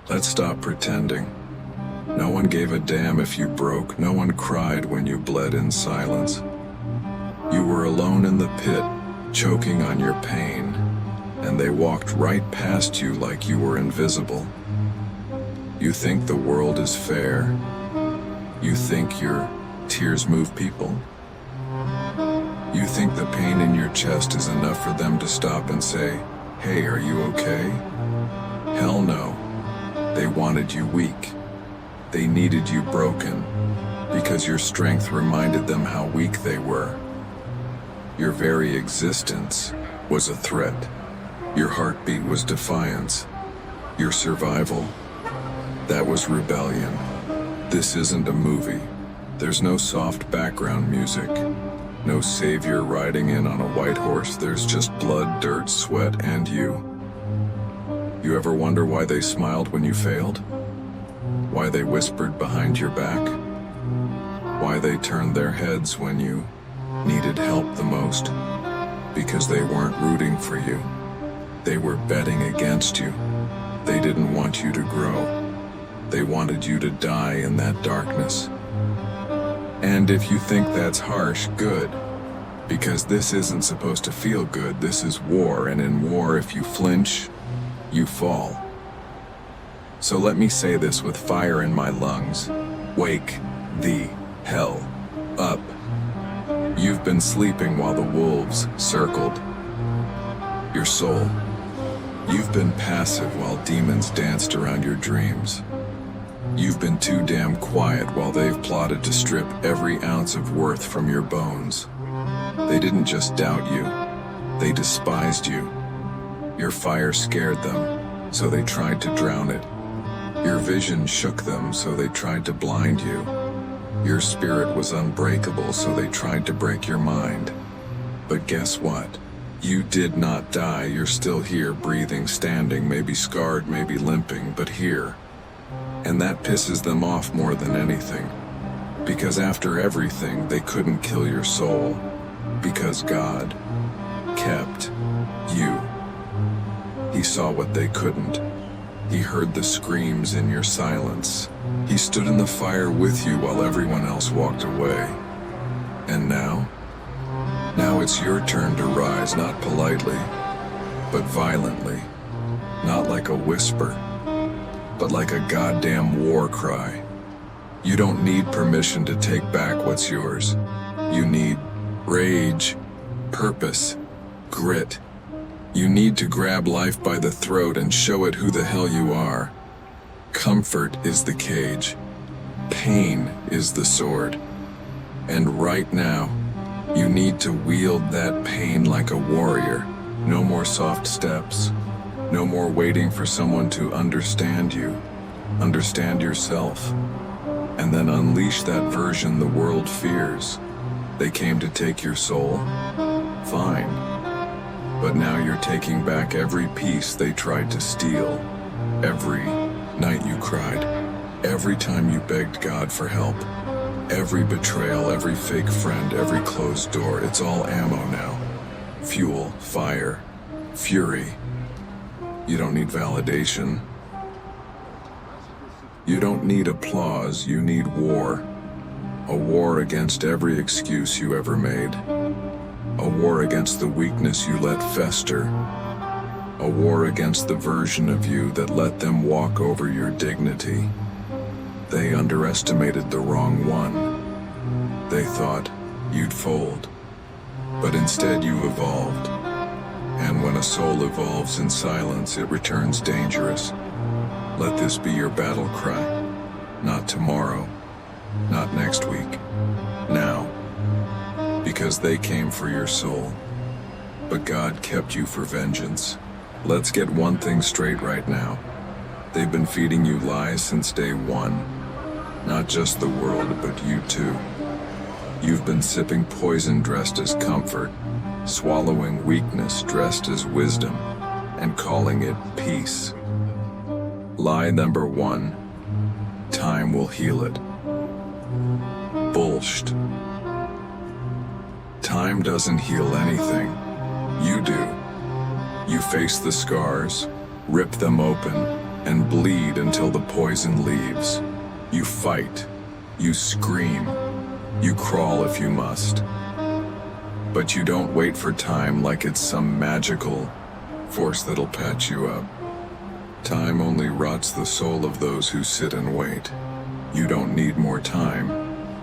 Let's stop pretending. No one gave a damn if you broke, no one cried when you bled in silence. You were alone in the pit, choking on your pain, and they walked right past you like you were invisible. You think the world is fair. You think your tears move people. You think the pain in your chest is enough for them to stop and say, "Hey, are you okay?" Hell no. They wanted you weak. They needed you broken, because your strength reminded them how weak they were. Your very existence was a threat. Your heartbeat was defiance. Your survival, that was rebellion. This isn't a movie. There's no soft background music. No savior riding in on a white horse. There's just blood, dirt, sweat, and you. You ever wonder why they smiled when you failed? Why they whispered behind your back? Why they turned their heads when you needed help the most? Because they weren't rooting for you. They were betting against you. They didn't want you to grow. They wanted you to die in that darkness. And if you think that's harsh, good. Because this isn't supposed to feel good. This is war, and in war, if you flinch, you fall. So let me say this with fire in my lungs. Wake the hell up. You've been sleeping while the wolves circled your soul. You've been passive while demons danced around your dreams. You've been too damn quiet while they've plotted to strip every ounce of worth from your bones. They didn't just doubt you, they despised you. Your fire scared them, so they tried to drown it. Your vision shook them, so they tried to blind you. Your spirit was unbreakable, so they tried to break your mind. But guess what? You did not die. You're still here, breathing, standing, maybe scarred, maybe limping, but here. And that pisses them off more than anything. Because after everything, they couldn't kill your soul. Because God kept you. He saw what they couldn't. He heard the screams in your silence. He stood in the fire with you while everyone else walked away. And now? Now it's your turn to rise, not politely, but violently. Not like a whisper, but like a goddamn war cry. You don't need permission to take back what's yours. You need rage, purpose, grit. You need to grab life by the throat and show it who the hell you are. Comfort is the cage. Pain is the sword. And right now, you need to wield that pain like a warrior. No more soft steps. No more waiting for someone to understand you. Understand yourself. And then unleash that version the world fears. They came to take your soul? Fine. But now you're taking back every piece they tried to steal. Every night you cried. Every time you begged God for help. Every betrayal, every fake friend, every closed door. It's all ammo now. Fuel, fire, fury. You don't need validation. You don't need applause, you need war. A war against every excuse you ever made. A war against the weakness you let fester. A war against the version of you that let them walk over your dignity. They underestimated the wrong one. They thought you'd fold. But instead you evolved. And when a soul evolves in silence, it returns dangerous. Let this be your battle cry. Not tomorrow. Not next week. Now. Because they came for your soul. But God kept you for vengeance. Let's get one thing straight right now. They've been feeding you lies since day one. Not just the world, but you too. You've been sipping poison dressed as comfort, swallowing weakness dressed as wisdom, and calling it peace. Lie number one, time will heal it. Bullshit. Time doesn't heal anything. You do. You face the scars, rip them open, and bleed until the poison leaves. You fight, you scream, you crawl if you must. But you don't wait for time like it's some magical force that'll patch you up. Time only rots the soul of those who sit and wait. You don't need more time,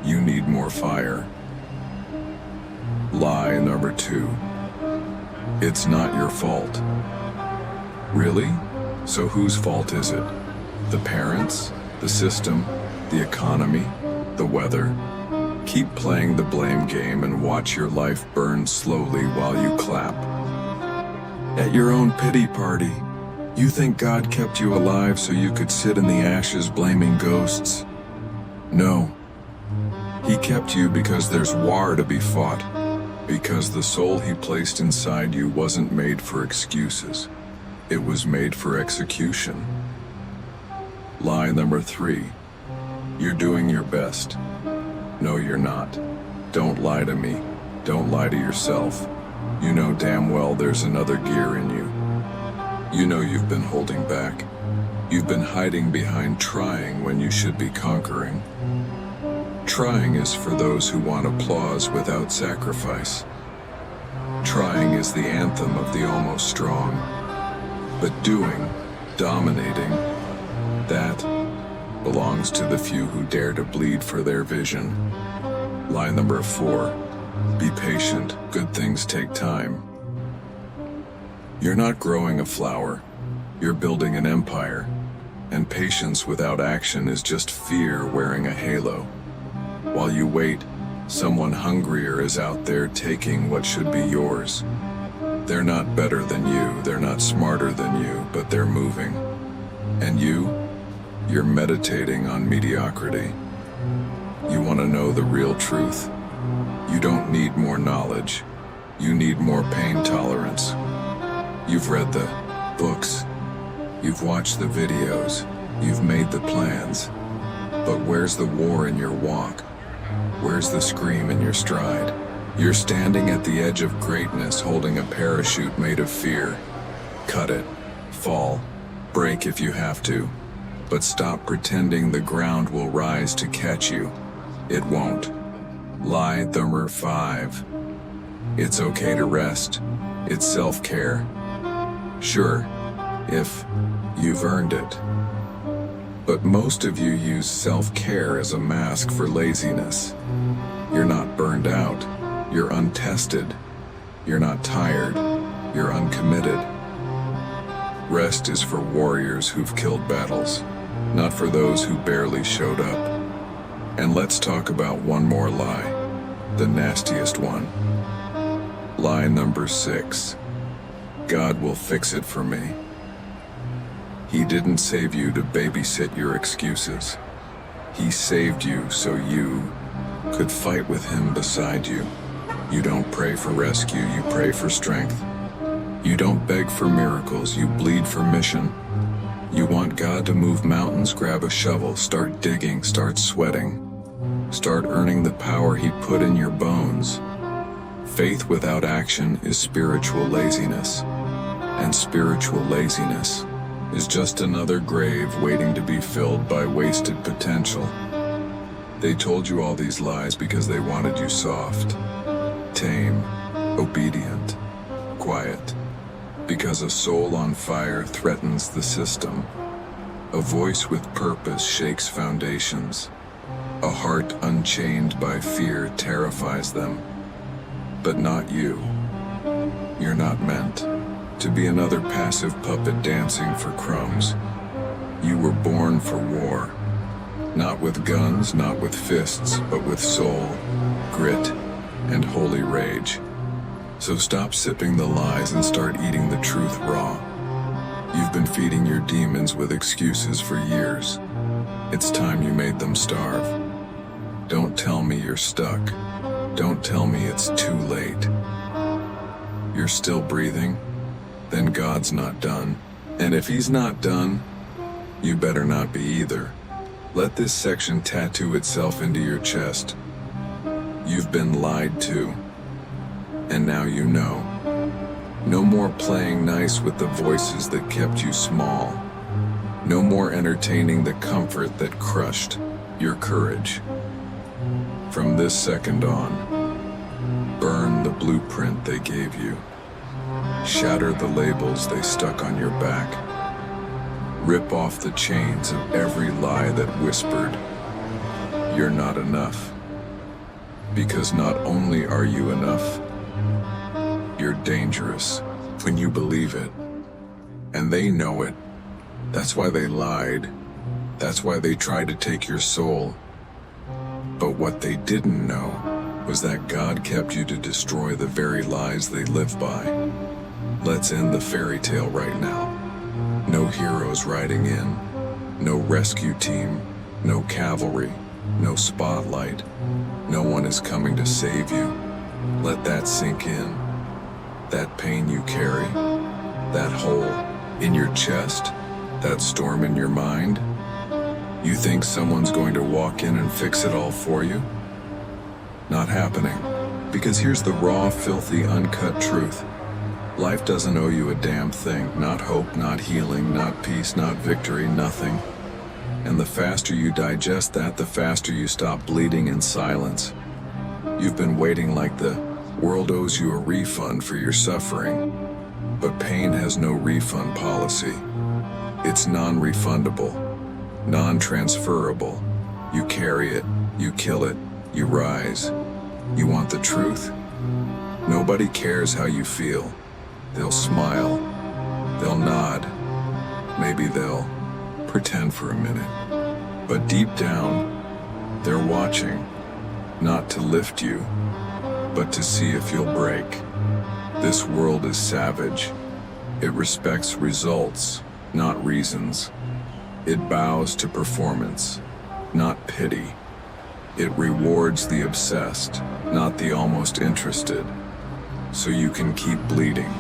you need more fire. Lie number 2. It's not your fault. Really? So whose fault is it? The parents? The system? The economy? The weather? Keep playing the blame game and watch your life burn slowly while you clap. At your own pity party, you think God kept you alive so you could sit in the ashes blaming ghosts? No. He kept you because there's war to be fought. Because the soul he placed inside you wasn't made for excuses. It was made for execution. Lie number 3. You're doing your best. No, you're not. Don't lie to me. Don't lie to yourself. You know damn well there's another gear in you. You know you've been holding back. You've been hiding behind trying when you should be conquering. Trying is for those who want applause without sacrifice. Trying is the anthem of the almost strong. But doing, dominating, that belongs to the few who dare to bleed for their vision. Lie number 4. Be patient. Good things take time. You're not growing a flower. You're building an empire. And patience without action is just fear wearing a halo. While you wait, someone hungrier is out there taking what should be yours. They're not better than you, they're not smarter than you, but they're moving. And you're meditating on mediocrity. You want to know the real truth? You don't need more knowledge. You need more pain tolerance. You've read the books. You've watched the videos. You've made the plans. But where's the war in your walk? Where's the scream in your stride? You're standing at the edge of greatness holding a parachute made of fear. Cut it. Fall. Break if you have to. But stop pretending the ground will rise to catch you. It won't. Lie number 5. It's okay to rest. It's self-care. Sure, if you've earned it. But most of you use self-care as a mask for laziness. You're not burned out. You're untested. You're not tired. You're uncommitted. Rest is for warriors who've killed battles, not for those who barely showed up. And let's talk about one more lie, the nastiest one. Lie number 6. God will fix it for me. He didn't save you to babysit your excuses. He saved you so you could fight with him beside you. You don't pray for rescue, you pray for strength. You don't beg for miracles, you bleed for mission. You want God to move mountains, grab a shovel, start digging, start sweating. Start earning the power he put in your bones. Faith without action is spiritual laziness. And spiritual laziness is just another grave waiting to be filled by wasted potential. They told you all these lies because they wanted you soft, tame, obedient, quiet. Because a soul on fire threatens the system. A voice with purpose shakes foundations. A heart unchained by fear terrifies them. But not you. You're not meant to be another passive puppet dancing for crumbs. You were born for war. Not with guns, not with fists, but with soul, grit, and holy rage. So stop sipping the lies and start eating the truth raw. You've been feeding your demons with excuses for years. It's time you made them starve. Don't tell me you're stuck. Don't tell me it's too late. You're still breathing? Then God's not done. And if he's not done, you better not be either. Let this section tattoo itself into your chest. You've been lied to. And now you know. No more playing nice with the voices that kept you small. No more entertaining the comfort that crushed your courage. From this second on, burn the blueprint they gave you. Shatter the labels they stuck on your back. Rip off the chains of every lie that whispered, "You're not enough." Because not only are you enough, you're dangerous when you believe it. And they know it. That's why they lied. That's why they tried to take your soul. But what they didn't know was that God kept you to destroy the very lies they live by. Let's end the fairy tale right now. No heroes riding in, no rescue team, no cavalry, no spotlight. No one is coming to save you. Let that sink in. That pain you carry, that hole in your chest, that storm in your mind. You think someone's going to walk in and fix it all for you? Not happening. Because here's the raw, filthy, uncut truth. Life doesn't owe you a damn thing. Not hope, not healing, not peace, not victory, nothing. And the faster you digest that, the faster you stop bleeding in silence. You've been waiting like the world owes you a refund for your suffering. But pain has no refund policy. It's non-refundable, non-transferable. You carry it, you kill it, you rise. You want the truth? Nobody cares how you feel. They'll smile, they'll nod, maybe they'll pretend for a minute. But deep down, they're watching, not to lift you, but to see if you'll break. This world is savage. It respects results, not reasons. It bows to performance, not pity. It rewards the obsessed, not the almost interested. So you can keep bleeding,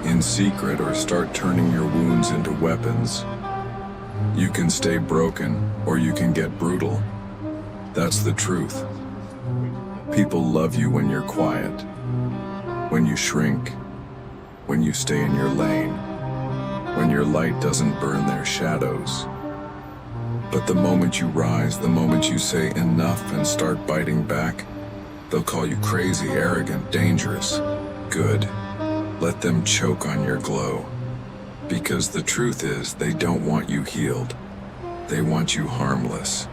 in secret, or start turning your wounds into weapons. You can stay broken, or you can get brutal. That's the truth. People love you when you're quiet, when you shrink, when you stay in your lane, when your light doesn't burn their shadows. But the moment you rise, the moment you say enough and start biting back, they'll call you crazy, arrogant, dangerous. Good. Let them choke on your glow. Because the truth is, they don't want you healed. They want you harmless.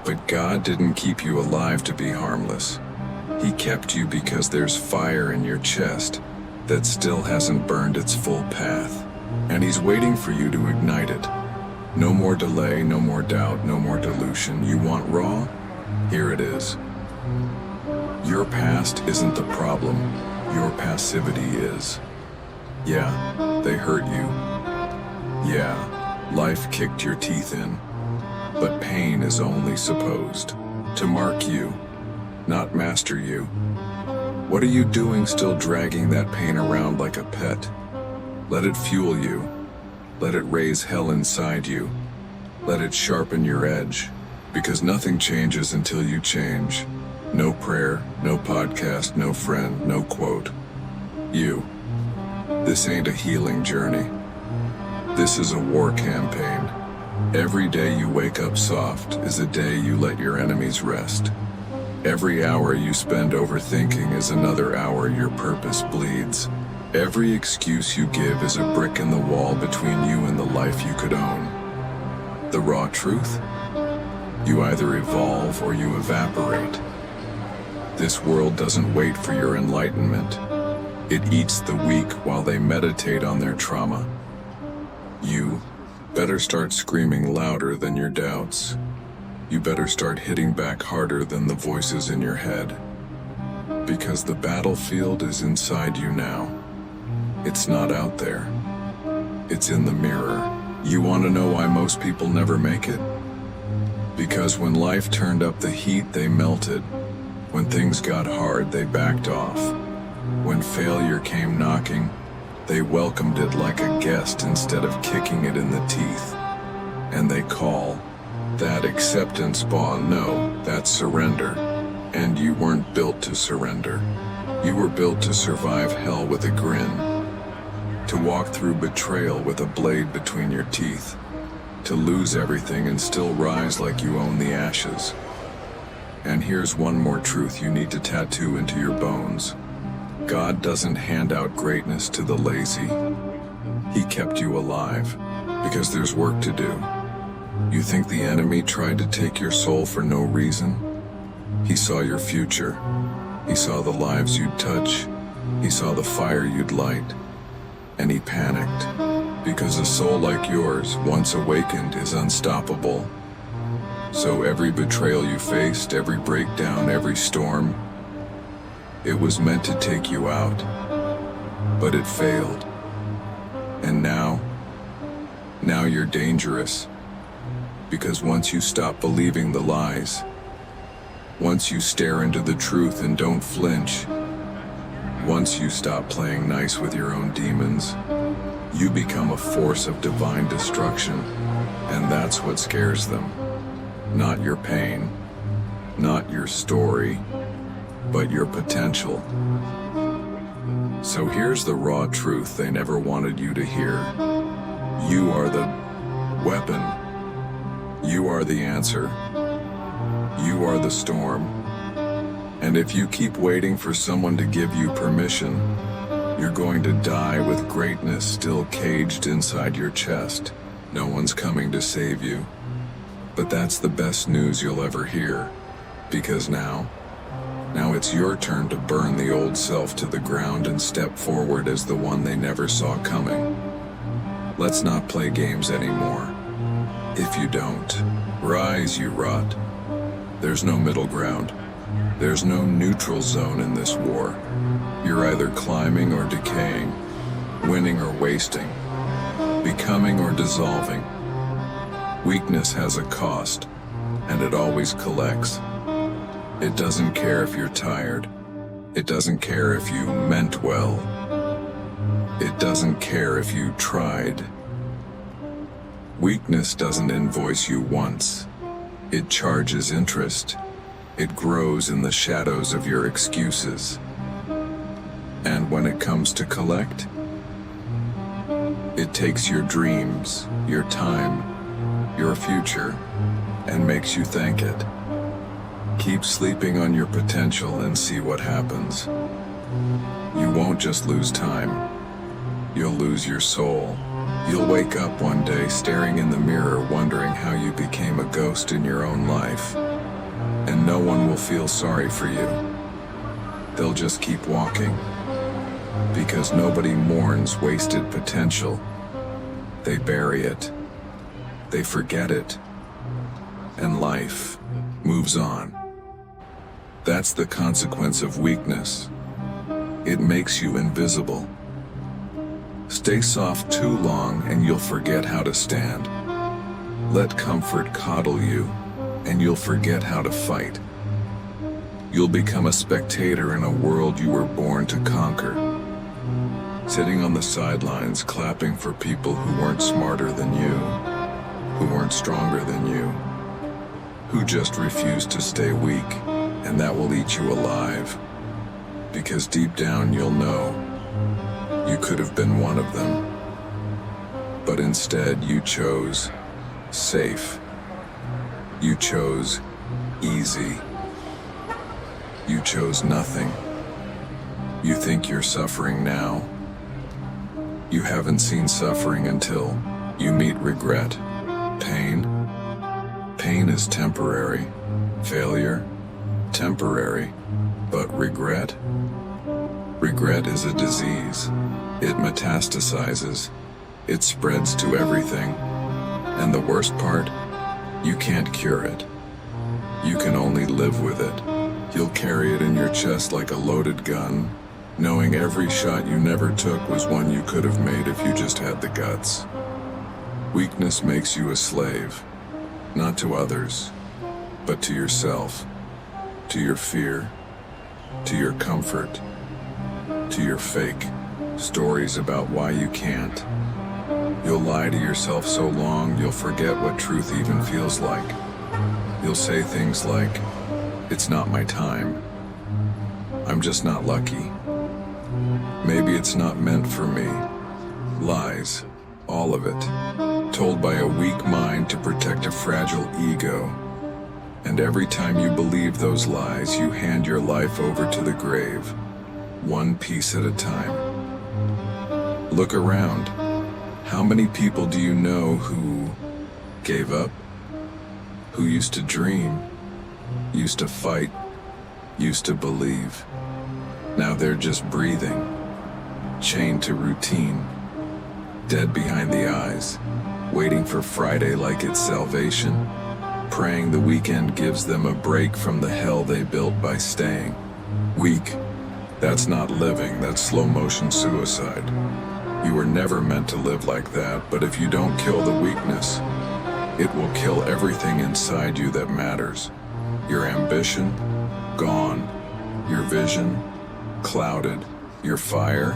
But God didn't keep you alive to be harmless. He kept you because there's fire in your chest that still hasn't burned its full path. And He's waiting for you to ignite it. No more delay, no more doubt, no more dilution. You want raw? Here it is. Your past isn't the problem. Your passivity is. Yeah, they hurt you. Yeah, life kicked your teeth in. But pain is only supposed to mark you, not master you. What are you doing still dragging that pain around like a pet? Let it fuel you. Let it raise hell inside you. Let it sharpen your edge. Because nothing changes until you change. No prayer, no podcast, no friend, no quote. You. This ain't a healing journey. This is a war campaign. Every day you wake up soft is a day you let your enemies rest. Every hour you spend overthinking is another hour your purpose bleeds. Every excuse you give is a brick in the wall between you and the life you could own. The raw truth? You either evolve or you evaporate. This world doesn't wait for your enlightenment. It eats the weak while they meditate on their trauma. You better start screaming louder than your doubts. You better start hitting back harder than the voices in your head. Because the battlefield is inside you now. It's not out there. It's in the mirror. You want to know why most people never make it? Because when life turned up the heat, they melted. When things got hard, they backed off. When failure came knocking, they welcomed it like a guest instead of kicking it in the teeth. And they call that acceptance bond. No, that's surrender. And you weren't built to surrender. You were built to survive hell with a grin. To walk through betrayal with a blade between your teeth. to lose everything and still rise like you own the ashes. And here's one more truth you need to tattoo into your bones. God doesn't hand out greatness to the lazy. He kept you alive because there's work to do. You think the enemy tried to take your soul for no reason? He saw your future. He saw the lives you'd touch. He saw the fire you'd light. And he panicked, because a soul like yours, once awakened, is unstoppable. So every betrayal you faced, every breakdown, every storm, it was meant to take you out. But it failed. And now you're dangerous. Because once you stop believing the lies, once you stare into the truth and don't flinch, once you stop playing nice with your own demons, you become a force of divine destruction. And that's what scares them. Not your pain, not your story, but your potential. So here's the raw truth they never wanted you to hear. You are the weapon. You are the answer. You are the storm. And if you keep waiting for someone to give you permission, you're going to die with greatness still caged inside your chest. No one's coming to save you. But that's the best news you'll ever hear. Because now it's your turn to burn the old self to the ground and step forward as the one they never saw coming. Let's not play games anymore. If you don't, rise, you rot. There's no middle ground. There's no neutral zone in this war. You're either climbing or decaying, winning or wasting, becoming or dissolving. Weakness has a cost, and it always collects. It doesn't care if you're tired. It doesn't care if you meant well. It doesn't care if you tried. Weakness doesn't invoice you once. It charges interest. It grows in the shadows of your excuses. And when it comes to collect, it takes your dreams, your time, your future, and makes you thank it. Keep sleeping on your potential and see what happens. You won't just lose time. You'll lose your soul. You'll wake up one day staring in the mirror wondering how you became a ghost in your own life. And no one will feel sorry for you. They'll just keep walking. Because nobody mourns wasted potential. They bury it. They forget it. And life moves on. That's the consequence of weakness. It makes you invisible. Stay soft too long and you'll forget how to stand. Let comfort coddle you and you'll forget how to fight. You'll become a spectator in a world you were born to conquer. Sitting on the sidelines clapping for people who weren't smarter than you, who weren't stronger than you, who just refused to stay weak, and that will eat you alive. Because deep down you'll know you could have been one of them. But instead you chose safe. You chose easy. You chose nothing. You think you're suffering now. You haven't seen suffering until you meet regret. Pain is temporary. Failure, temporary. But regret is a disease. It metastasizes. It spreads to everything. And the worst part, you can't cure it. You can only live with it. You'll carry it in your chest like a loaded gun, knowing every shot you never took was one you could have made if you just had the guts. Weakness makes you a slave, not to others, but to yourself, to your fear, to your comfort, to your fake stories about why you can't. You'll lie to yourself so long you'll forget what truth even feels like. You'll say things like, "It's not my time. I'm just not lucky. Maybe it's not meant for me." Lies. All of it. Told by a weak mind to protect a fragile ego. And every time you believe those lies, you hand your life over to the grave, one piece at a time. Look around. How many people do you know who gave up? Who used to dream, used to fight, used to believe? Now they're just breathing, chained to routine, dead behind the eyes, waiting for Friday like it's salvation, praying the weekend gives them a break from the hell they built by staying weak. That's not living, that's slow motion suicide. You were never meant to live like that, but if you don't kill the weakness, it will kill everything inside you that matters. Your ambition, gone. Your vision, clouded. Your fire,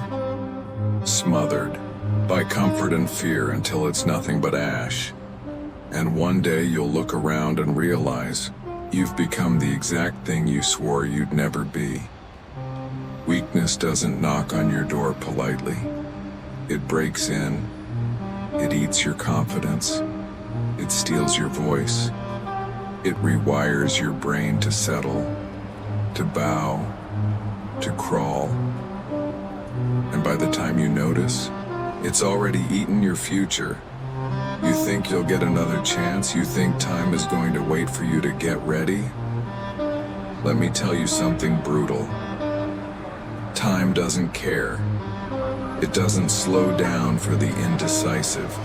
smothered by comfort and fear until it's nothing but ash. And one day you'll look around and realize you've become the exact thing you swore you'd never be. Weakness doesn't knock on your door politely. It breaks in. It eats your confidence. It steals your voice. It rewires your brain to settle, to bow, to crawl. And by the time you notice, it's already eaten your future. You think you'll get another chance? You think time is going to wait for you to get ready? Let me tell you something brutal. Time doesn't care. It doesn't slow down for the indecisive.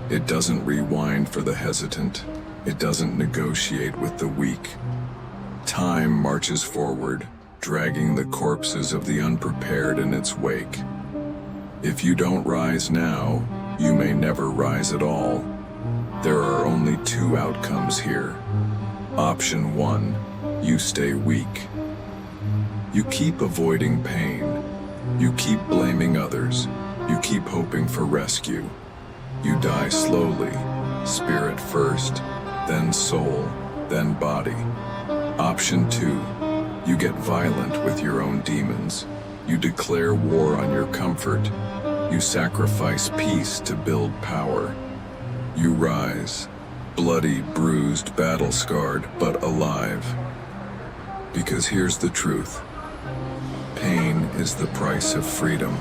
It doesn't rewind for the hesitant. It doesn't negotiate with the weak. Time marches forward, dragging the corpses of the unprepared in its wake. If you don't rise now, you may never rise at all. There are only two outcomes here. Option 1, you stay weak. You keep avoiding pain. You keep blaming others. You keep hoping for rescue. You die slowly, spirit first, then soul, then body. Option 2, you get violent with your own demons. You declare war on your comfort. You sacrifice peace to build power. You rise, bloody, bruised, battle-scarred, but alive. Because here's the truth. Pain is the price of freedom.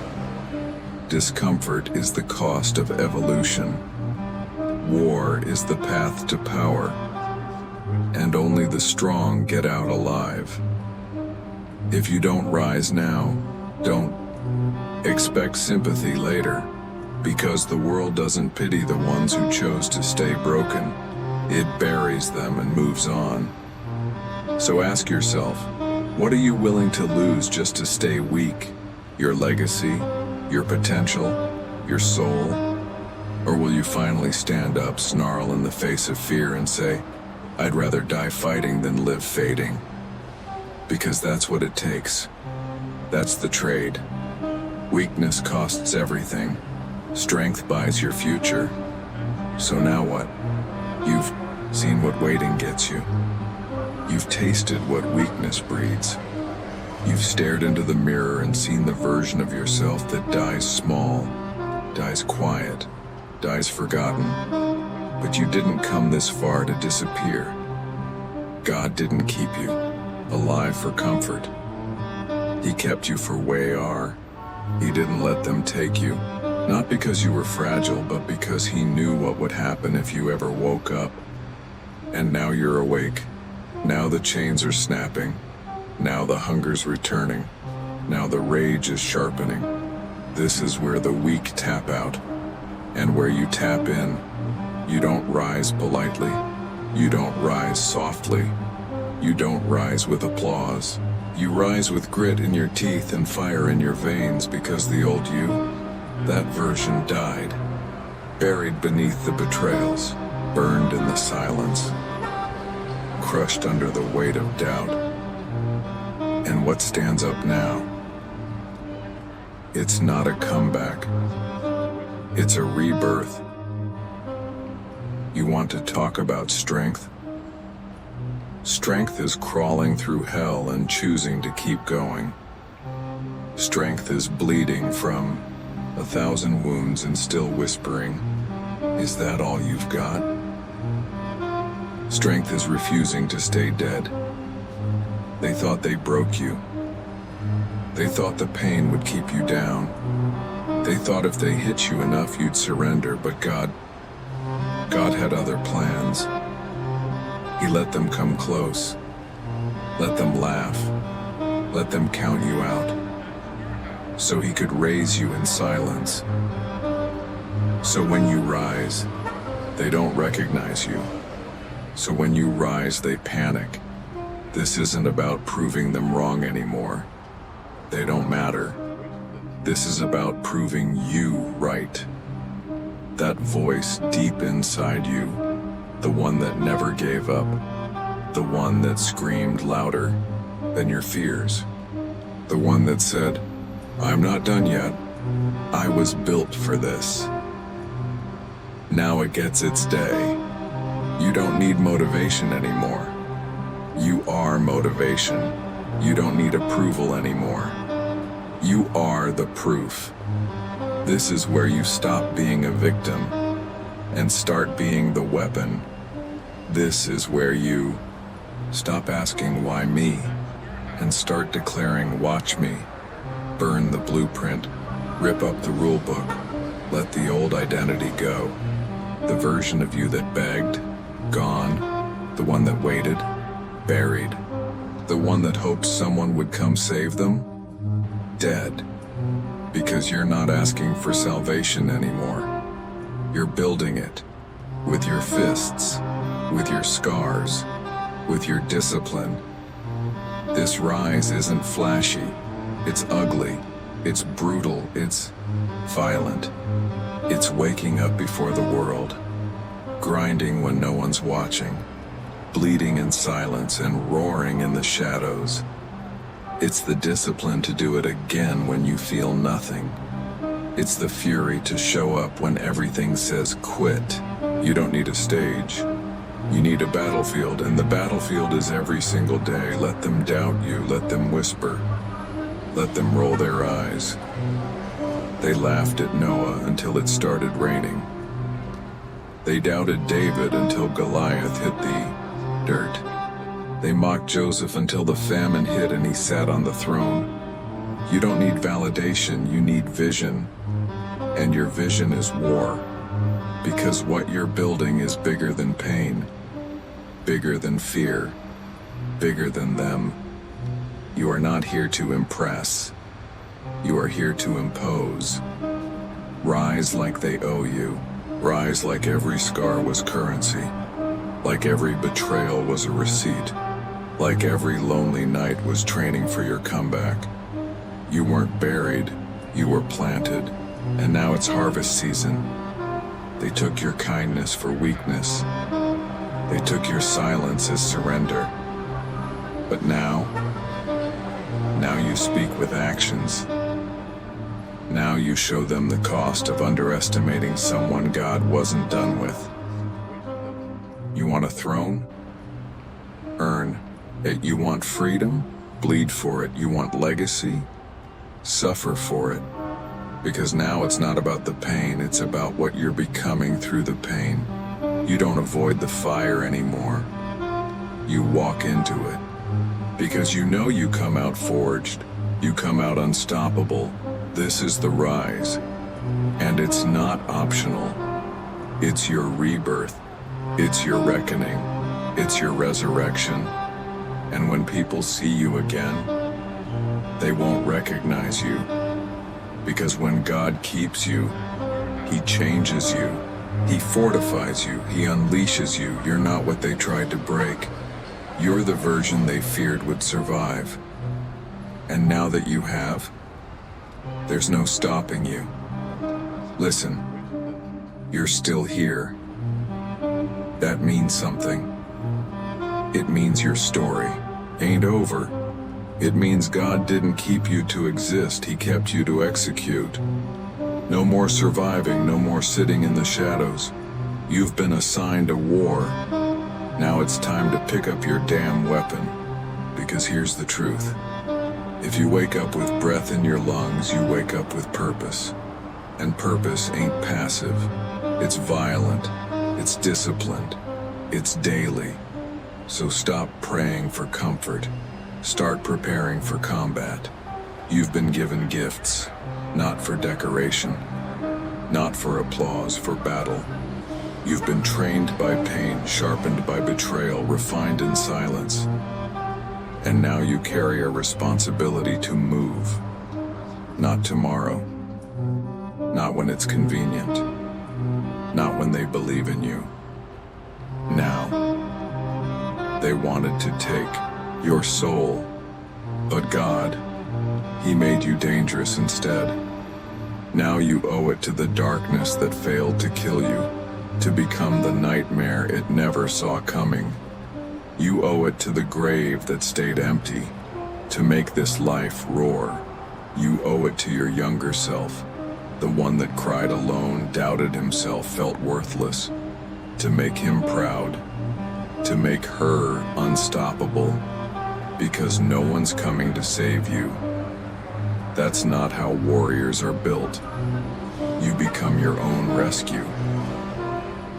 Discomfort is the cost of evolution. War is the path to power. And only the strong get out alive. If you don't rise now, don't expect sympathy later. Because the world doesn't pity the ones who chose to stay broken. It buries them and moves on. So ask yourself, what are you willing to lose just to stay weak? Your legacy, your potential, your soul? Or will you finally stand up, snarl in the face of fear and say, I'd rather die fighting than live fading? Because that's what it takes. That's the trade. Weakness costs everything. Strength buys your future. So now what? You've seen what waiting gets you. You've tasted what weakness breeds. You've stared into the mirror and seen the version of yourself that dies small, dies quiet, dies forgotten. But you didn't come this far to disappear. God didn't keep you alive for comfort. He kept you for way are. He didn't let them take you, not because you were fragile, but because he knew what would happen if you ever woke up. And now you're awake. Now the chains are snapping. Now the hunger's returning. Now the rage is sharpening. This is where the weak tap out. And where you tap in, you don't rise politely. You don't rise softly. You don't rise with applause. You rise with grit in your teeth and fire in your veins, because the old you, that version died, buried beneath the betrayals, burned in the silence, crushed under the weight of doubt. And what stands up now? It's not a comeback. It's a rebirth. You want to talk about strength? Strength is crawling through hell and choosing to keep going. Strength is bleeding from 1,000 wounds and still whispering, "Is that all you've got?" Strength is refusing to stay dead. They thought they broke you. They thought the pain would keep you down. They thought if they hit you enough you'd surrender, but God had other plans. He let them come close, let them laugh, let them count you out, so he could raise you in silence. So when you rise, they don't recognize you. So when you rise, they panic. This isn't about proving them wrong anymore. They don't matter. This is about proving you right. That voice deep inside you, the one that never gave up, the one that screamed louder than your fears, the one that said, "I'm not done yet. I was built for this." Now it gets its day. You don't need motivation anymore. You are motivation. You don't need approval anymore. You are the proof. This is where you stop being a victim and start being the weapon. This is where you stop asking why me and start declaring watch me. Burn the blueprint, rip up the rule book, let the old identity go. The version of you that begged, gone, the one that waited, buried, the one that hoped someone would come save them, dead. Because you're not asking for salvation anymore. You're building it with your fists, with your scars, with your discipline. This rise isn't flashy, it's ugly, it's brutal, it's violent. It's waking up before the world, grinding when no one's watching, bleeding in silence and roaring in the shadows. It's the discipline to do it again when you feel nothing. It's the fury to show up when everything says quit. You don't need a stage. You need a battlefield, and the battlefield is every single day. Let them doubt you, let them whisper, let them roll their eyes. They laughed at Noah until it started raining. They doubted David until Goliath hit the dirt. They mocked Joseph until the famine hit and he sat on the throne. You don't need validation, you need vision. And your vision is war. Because what you're building is bigger than pain, bigger than fear, bigger than them. You are not here to impress. You are here to impose. Rise like they owe you. Rise like every scar was currency. Like every betrayal was a receipt. Like every lonely night was training for your comeback. You weren't buried, you were planted, and now it's harvest season. They took your kindness for weakness. They took your silence as surrender. But now you speak with actions. Now you show them the cost of underestimating someone God wasn't done with. You want a throne? Earn it. You want freedom? Bleed for it. You want legacy? Suffer for it. Because now it's not about the pain, it's about what you're becoming through the pain. You don't avoid the fire anymore. You walk into it. Because you know you come out forged. You come out unstoppable. This is the rise. And it's not optional. It's your rebirth. It's your reckoning. It's your resurrection. And when people see you again, they won't recognize you. Because when God keeps you, He changes you. He fortifies you. He unleashes you. You're not what they tried to break. You're the version they feared would survive. And now that you have, there's no stopping you. Listen, you're still here. That means something. It means your story ain't over. It means God didn't keep you to exist, He kept you to execute. No more surviving, no more sitting in the shadows. You've been assigned a war. Now it's time to pick up your damn weapon. Because here's the truth. If you wake up with breath in your lungs, you wake up with purpose. And purpose ain't passive. It's violent. It's disciplined. It's daily. So stop praying for comfort. Start preparing for combat. You've been given gifts, not for decoration, not for applause, for battle. You've been trained by pain, sharpened by betrayal, refined in silence. And now you carry a responsibility to move. Not tomorrow. Not when it's convenient. Not when they believe in you. Now. They wanted to take your soul, but God, He made you dangerous instead. Now you owe it to the darkness that failed to kill you, to become the nightmare it never saw coming. You owe it to the grave that stayed empty, to make this life roar. You owe it to your younger self, the one that cried alone, doubted himself, felt worthless, to make him proud, to make her unstoppable, because no one's coming to save you. That's not how warriors are built. You become your own rescue.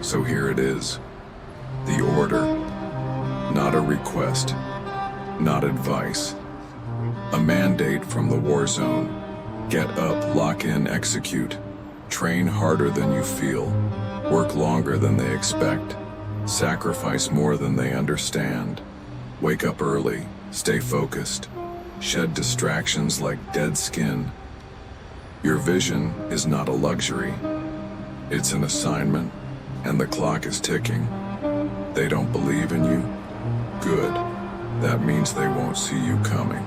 So here it is, the order, not a request, not advice, a mandate from the war zone. Get up, lock in, execute. Train harder than you feel. Work longer than they expect. Sacrifice more than they understand. Wake up early, stay focused. Shed distractions like dead skin. Your vision is not a luxury. It's an assignment, and the clock is ticking. They don't believe in you? Good. That means they won't see you coming.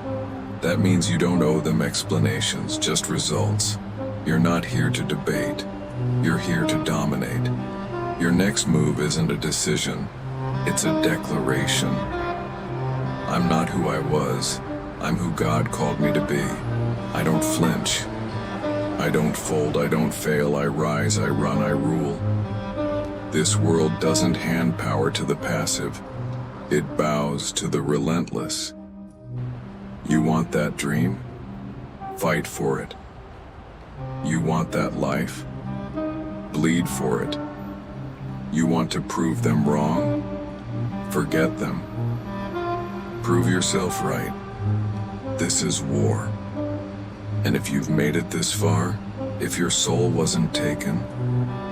That means you don't owe them explanations, just results. You're not here to debate. You're here to dominate. Your next move isn't a decision. It's a declaration. I'm not who I was. I'm who God called me to be. I don't flinch. I don't fold. I don't fail. I rise. I run. I rule. This world doesn't hand power to the passive. It bows to the relentless. You want that dream? Fight for it. You want that life? Bleed for it. You want to prove them wrong? Forget them. Prove yourself right. This is war. And if you've made it this far, if your soul wasn't taken,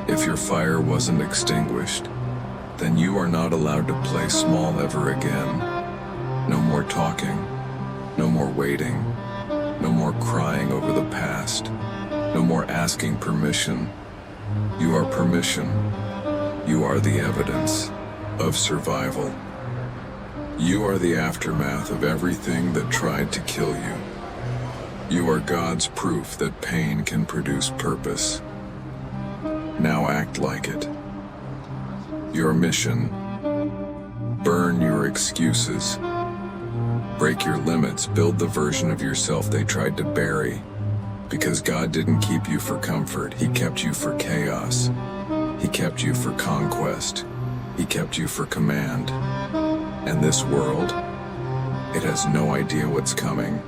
if your fire wasn't extinguished, then you are not allowed to play small ever again. No more talking. No more waiting. No more crying over the past. No more asking permission. You are permission. You are the evidence of survival. You are the aftermath of everything that tried to kill you. You are God's proof that pain can produce purpose. Now act like it. Your mission: burn your excuses. Break your limits, build the version of yourself they tried to bury. Because God didn't keep you for comfort, He kept you for chaos. He kept you for conquest. He kept you for command. And this world, it has no idea what's coming.